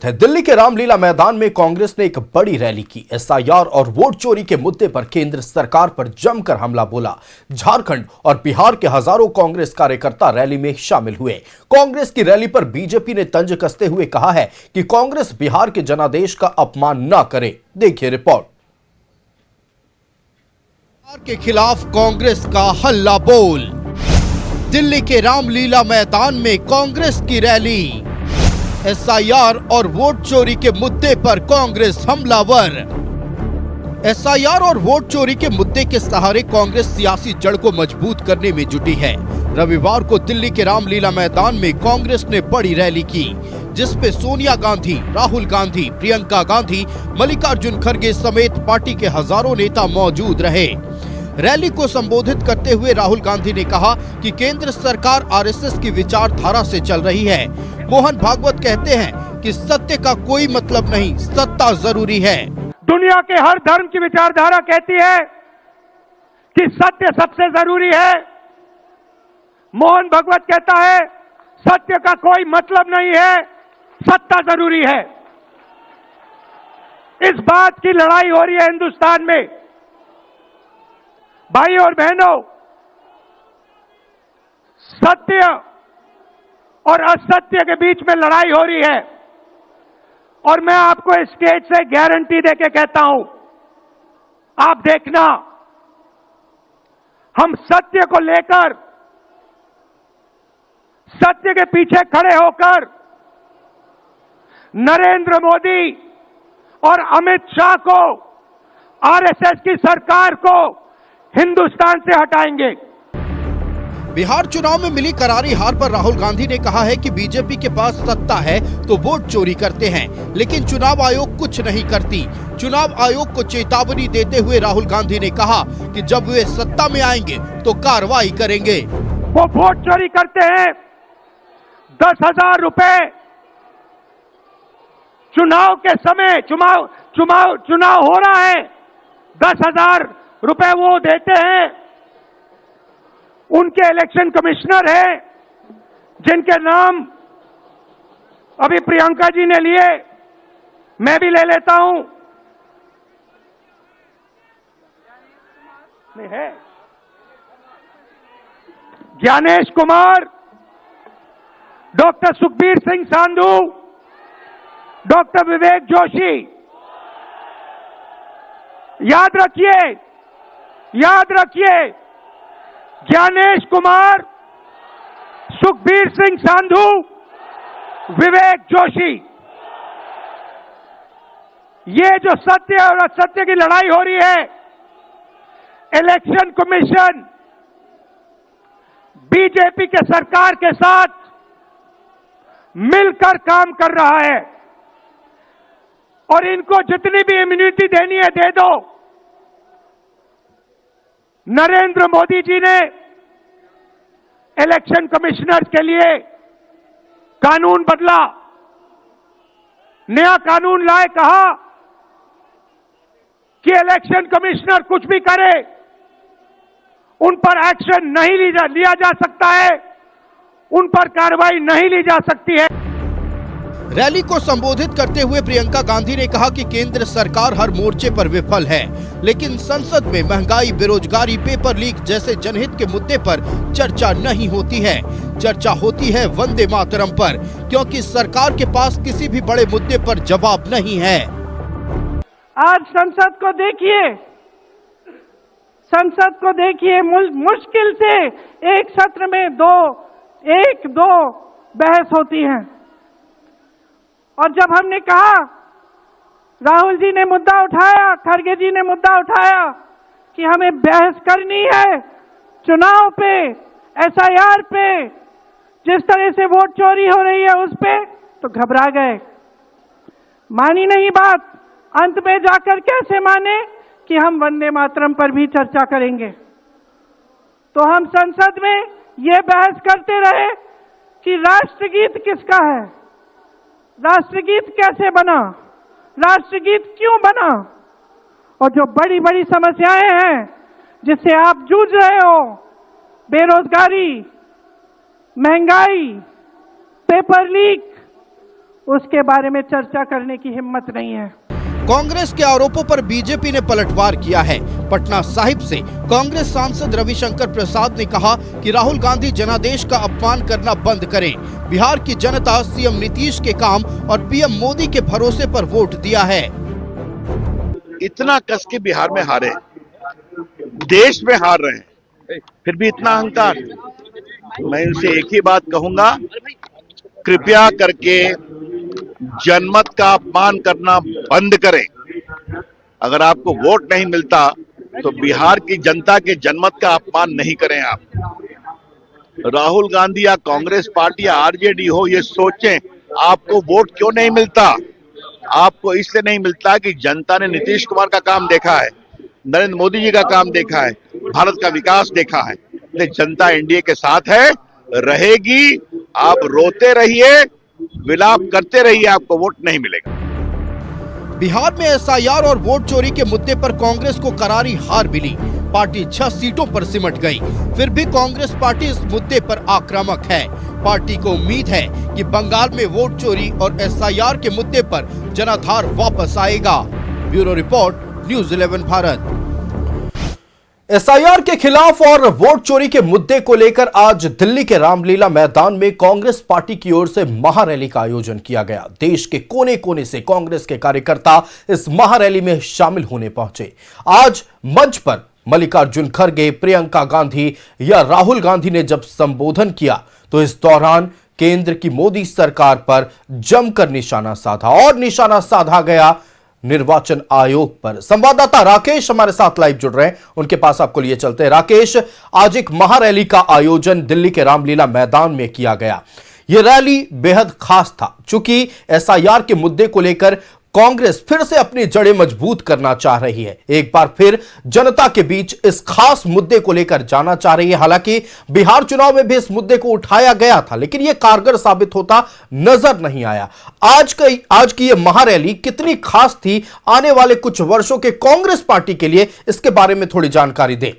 दिल्ली के रामलीला मैदान में कांग्रेस ने एक बड़ी रैली की। एसआईआर और वोट चोरी के मुद्दे पर केंद्र सरकार पर जमकर हमला बोला। झारखंड और बिहार के हजारों कांग्रेस कार्यकर्ता रैली में शामिल हुए। कांग्रेस की रैली पर बीजेपी ने तंज कसते हुए कहा है कि कांग्रेस बिहार के जनादेश का अपमान न करे। देखिए रिपोर्ट। बिहार के खिलाफ कांग्रेस का हल्ला बोल। दिल्ली के रामलीला मैदान में कांग्रेस की रैली। एसआईआर और वोट चोरी के मुद्दे पर कांग्रेस हमलावर। एसआईआर और वोट चोरी के मुद्दे के सहारे कांग्रेस सियासी जड़ को मजबूत करने में जुटी है। रविवार को दिल्ली के रामलीला मैदान में कांग्रेस ने बड़ी रैली की, जिसपे सोनिया गांधी, राहुल गांधी, प्रियंका गांधी, मल्लिकार्जुन खड़गे समेत पार्टी के हजारों नेता मौजूद रहे। रैली को संबोधित करते हुए राहुल गांधी ने कहा कि केंद्र सरकार आरएसएस की विचारधारा से चल रही है। मोहन भागवत कहते हैं कि सत्य का कोई मतलब नहीं, सत्ता जरूरी है। दुनिया के हर धर्म की विचारधारा कहती है कि सत्य सबसे जरूरी है। मोहन भागवत कहता है सत्य का कोई मतलब नहीं है, सत्ता जरूरी है। इस बात की लड़ाई हो रही है हिंदुस्तान में। भाई और बहनों, सत्य और असत्य के बीच में लड़ाई हो रही है और मैं आपको इस स्टेज से गारंटी देके कहता हूं, आप देखना, हम सत्य को लेकर, सत्य के पीछे खड़े होकर नरेंद्र मोदी और अमित शाह को, आरएसएस की सरकार को हिंदुस्तान से हटाएंगे। बिहार चुनाव में मिली करारी हार पर राहुल गांधी ने कहा है कि बीजेपी के पास सत्ता है तो वोट चोरी करते हैं, लेकिन चुनाव आयोग कुछ नहीं करती। चुनाव आयोग को चेतावनी देते हुए राहुल गांधी ने कहा कि जब वे सत्ता में आएंगे तो कार्रवाई करेंगे। वो वोट चोरी करते हैं। 10,000 रुपए चुनाव के समय, चुनाव हो रहा है, 10,000 रुपए वो देते हैं। उनके इलेक्शन कमिश्नर हैं, जिनके नाम अभी प्रियंका जी ने लिए, मैं भी ले लेता हूं। है ज्ञानेश कुमार, डॉक्टर सुखबीर सिंह सांधू, डॉक्टर विवेक जोशी। याद रखिए, ज्ञानेश कुमार, सुखबीर सिंह सांधू, विवेक जोशी। ये जो सत्य और असत्य की लड़ाई हो रही है, इलेक्शन कमीशन बीजेपी के सरकार के साथ मिलकर काम कर रहा है और इनको जितनी भी इम्यूनिटी देनी है दे दो। नरेंद्र मोदी जी ने इलेक्शन कमिश्नर के लिए कानून बदला, नया कानून लाए, कहा कि इलेक्शन कमिश्नर कुछ भी करे, उन पर एक्शन नहीं लिया जा सकता है, उन पर कार्रवाई नहीं ली जा सकती है। रैली को संबोधित करते हुए प्रियंका गांधी ने कहा कि केंद्र सरकार हर मोर्चे पर विफल है, लेकिन संसद में महंगाई, बेरोजगारी, पेपर लीक जैसे जनहित के मुद्दे पर चर्चा नहीं होती है। चर्चा होती है वंदे मातरम पर, क्योंकि सरकार के पास किसी भी बड़े मुद्दे पर जवाब नहीं है। आज संसद को देखिए, मुश्किल से एक सत्र में एक दो बहस होती है। और जब हमने कहा, राहुल जी ने मुद्दा उठाया, खड़गे जी ने मुद्दा उठाया कि हमें बहस करनी है चुनाव पे, एसआईआर पे, जिस तरह से वोट चोरी हो रही है उस पे, तो घबरा गए, मानी नहीं बात। अंत में जाकर कैसे माने कि हम वंदे मातरम पर भी चर्चा करेंगे। तो हम संसद में ये बहस करते रहे कि राष्ट्रगीत किसका है, राष्ट्रगीत कैसे बना, राष्ट्रगीत क्यों बना, और जो बड़ी बड़ी समस्याएं हैं जिससे आप जूझ रहे हो, बेरोजगारी, महंगाई, पेपर लीक, उसके बारे में चर्चा करने की हिम्मत नहीं है। कांग्रेस के आरोपों पर बीजेपी ने पलटवार किया है। पटना साहिब से कांग्रेस सांसद रविशंकर प्रसाद ने कहा कि राहुल गांधी जनादेश का अपमान करना बंद करें। बिहार की जनता सीएम नीतीश के काम और पीएम मोदी के भरोसे पर वोट दिया है। इतना कस के बिहार में हारे, देश में हार रहे हैं, फिर भी इतना अहंकार। मैं उनसे एक ही बात कहूंगा, कृपया करके जनमत का अपमान करना बंद करें। अगर आपको वोट नहीं मिलता तो बिहार की जनता के जनमत का अपमान नहीं करें। आप राहुल गांधी या कांग्रेस पार्टी या आरजेडी हो, ये सोचें आपको वोट क्यों नहीं मिलता। आपको इसलिए नहीं मिलता कि जनता ने नीतीश कुमार का काम देखा है, नरेंद्र मोदी जी का काम देखा है, भारत का विकास देखा है। इसलिए जनता एनडीए के साथ है, रहेगी। आप रोते रहिए, विलाप करते रहिए, आपको वोट नहीं मिलेगा। बिहार में एसआईआर और वोट चोरी के मुद्दे पर कांग्रेस को करारी हार मिली। पार्टी 6 सीटों पर सिमट गई। फिर भी कांग्रेस पार्टी इस मुद्दे पर आक्रामक है। पार्टी को उम्मीद है कि बंगाल में वोट चोरी और एसआईआर के मुद्दे पर जनाधार वापस आएगा। Bureau report, news 11 Bharat. SIR के खिलाफ और वोट चोरी के मुद्दे को लेकर आज दिल्ली के रामलीला मैदान में कांग्रेस पार्टी की ओर से महारैली का आयोजन किया गया। देश के कोने कोने से कांग्रेस के कार्यकर्ता इस महारैली में शामिल होने पहुंचे। आज मंच पर मल्लिकार्जुन खड़गे, प्रियंका गांधी या राहुल गांधी ने जब संबोधन किया तो इस दौरान केंद्र की मोदी सरकार पर जमकर निशाना साधा और निशाना साधा गया निर्वाचन आयोग पर। संवाददाता राकेश हमारे साथ लाइव जुड़ रहे हैं, उनके पास आपको लिए चलते हैं। राकेश, आज एक महारैली का आयोजन दिल्ली के रामलीला मैदान में किया गया। यह रैली बेहद खास था क्योंकि एसआईआर के मुद्दे को लेकर कांग्रेस फिर से अपनी जड़ें मजबूत करना चाह रही है। एक बार फिर जनता के बीच इस खास मुद्दे को लेकर जाना चाह रही है। हालांकि बिहार चुनाव में भी इस मुद्दे को उठाया गया था, लेकिन यह कारगर साबित होता नजर नहीं आया। आज की यह महारैली कितनी खास थी आने वाले कुछ वर्षों के कांग्रेस पार्टी के लिए, इसके बारे में थोड़ी जानकारी दें।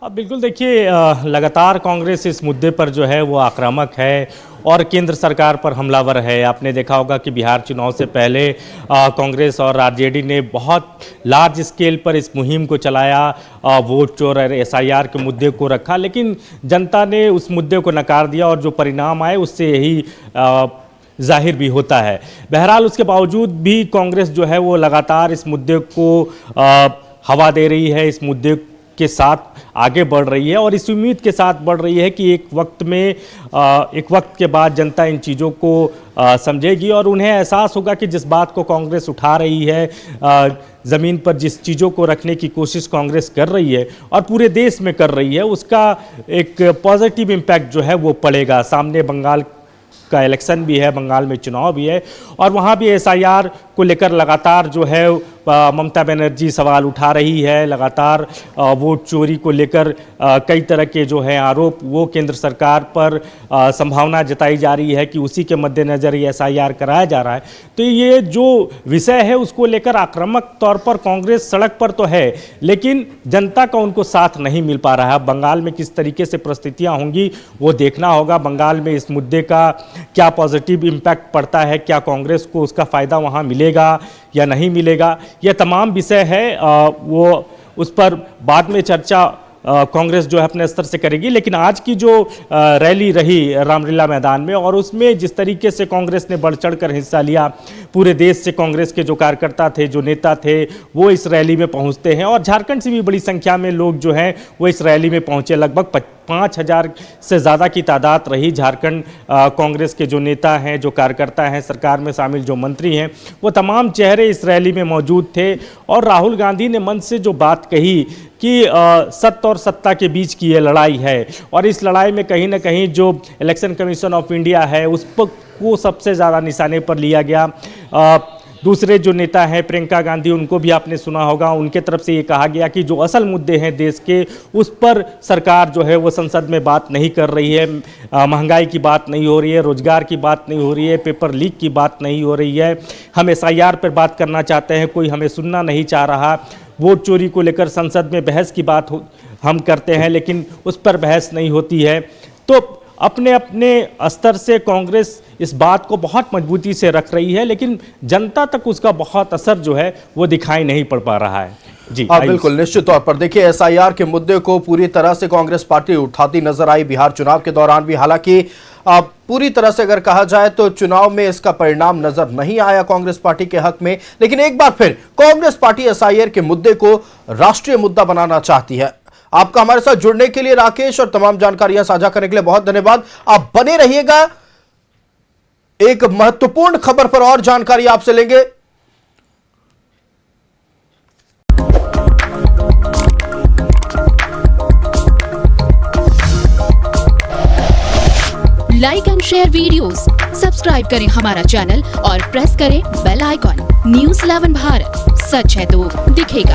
अब बिल्कुल देखिए, लगातार कांग्रेस इस मुद्दे पर जो है वो आक्रामक है और केंद्र सरकार पर हमलावर है। आपने देखा होगा कि बिहार चुनाव से पहले कांग्रेस और आरजेडी ने बहुत लार्ज स्केल पर इस मुहिम को चलाया, वोट चोर और एसआईआर के मुद्दे को रखा, लेकिन जनता ने उस मुद्दे को नकार दिया और जो परिणाम आए उससे यही जाहिर भी होता है। बहरहाल उसके बावजूद भी कांग्रेस जो है वो लगातार इस मुद्दे को हवा दे रही है, इस मुद्दे के साथ आगे बढ़ रही है और इस उम्मीद के साथ बढ़ रही है कि एक वक्त के बाद जनता इन चीज़ों को समझेगी और उन्हें एहसास होगा कि जिस बात को कांग्रेस उठा रही है, ज़मीन पर जिस चीज़ों को रखने की कोशिश कांग्रेस कर रही है और पूरे देश में कर रही है, उसका एक पॉजिटिव इम्पैक्ट जो है वो पड़ेगा। सामने बंगाल का इलेक्शन भी है, बंगाल में चुनाव भी है और वहाँ भी एसआईआर को लेकर लगातार जो है ममता बनर्जी सवाल उठा रही है। लगातार वोट चोरी को लेकर कई तरह के जो है आरोप वो केंद्र सरकार पर संभावना जताई जा रही है कि उसी के मद्देनज़र ये एसआईआर कराया जा रहा है। तो ये जो विषय है उसको लेकर आक्रामक तौर पर कांग्रेस सड़क पर तो है, लेकिन जनता का उनको साथ नहीं मिल पा रहा है। बंगाल में किस तरीके से परिस्थितियाँ होंगी वो देखना होगा। बंगाल में इस मुद्दे का क्या पॉजिटिव इम्पैक्ट पड़ता है, क्या कांग्रेस को उसका फ़ायदा वहाँ मिलेगा या नहीं मिलेगा, यह तमाम विषय है। वो उस पर बाद में चर्चा कांग्रेस जो है अपने स्तर से करेगी। लेकिन आज की जो रैली रही रामलीला मैदान में और उसमें जिस तरीके से कांग्रेस ने बढ़ चढ़ कर हिस्सा लिया, पूरे देश से कांग्रेस के जो कार्यकर्ता थे, जो नेता थे, वो इस रैली में पहुंचते हैं और झारखंड से भी बड़ी संख्या में लोग जो हैं वो इस रैली में पहुंचे। लगभग 5,000 से ज़्यादा की तादाद रही। झारखंड कांग्रेस के जो नेता हैं, जो कार्यकर्ता हैं, सरकार में शामिल जो मंत्री हैं, वो तमाम चेहरे इस रैली में मौजूद थे और राहुल गांधी ने मंच से जो बात कही कि सत्य और सत्ता के बीच की ये लड़ाई है और इस लड़ाई में कहीं ना कहीं जो इलेक्शन कमीशन ऑफ इंडिया है उस पर को सबसे ज़्यादा निशाने पर लिया गया। दूसरे जो नेता हैं प्रियंका गांधी, उनको भी आपने सुना होगा, उनके तरफ से ये कहा गया कि जो असल मुद्दे हैं देश के उस पर सरकार जो है वो संसद में बात नहीं कर रही है। महंगाई की बात नहीं हो रही है, रोजगार की बात नहीं हो रही है, पेपर लीक की बात नहीं हो रही है। हम एसआईआर पर बात करना चाहते हैं, कोई हमें सुनना नहीं चाह रहा। वोट चोरी को लेकर संसद में बहस की बात हम करते हैं लेकिन उस पर बहस नहीं होती है। तो अपने अपने स्तर से कांग्रेस इस बात को बहुत मजबूती से रख रही है, लेकिन जनता तक उसका बहुत असर जो है वो दिखाई नहीं पड़ पा रहा है। जी हाँ, बिल्कुल निश्चित तौर पर देखिए एसआईआर के मुद्दे को पूरी तरह से कांग्रेस पार्टी उठाती नजर आई बिहार चुनाव के दौरान भी। हालांकि पूरी तरह से अगर कहा जाए तो चुनाव में इसका परिणाम नजर नहीं आया कांग्रेस पार्टी के हक में, लेकिन एक बार फिर कांग्रेस पार्टी एसआईआर के मुद्दे को राष्ट्रीय मुद्दा बनाना चाहती है। आपका हमारे साथ जुड़ने के लिए राकेश और तमाम जानकारियां साझा करने के लिए बहुत धन्यवाद। आप बने रहिएगा, एक महत्वपूर्ण खबर पर और जानकारी आपसे लेंगे। Like and share videos, subscribe करें हमारा चैनल और प्रेस करें बेल आइकॉन। न्यूज़ 11 भारत, सच है तो दिखेगा।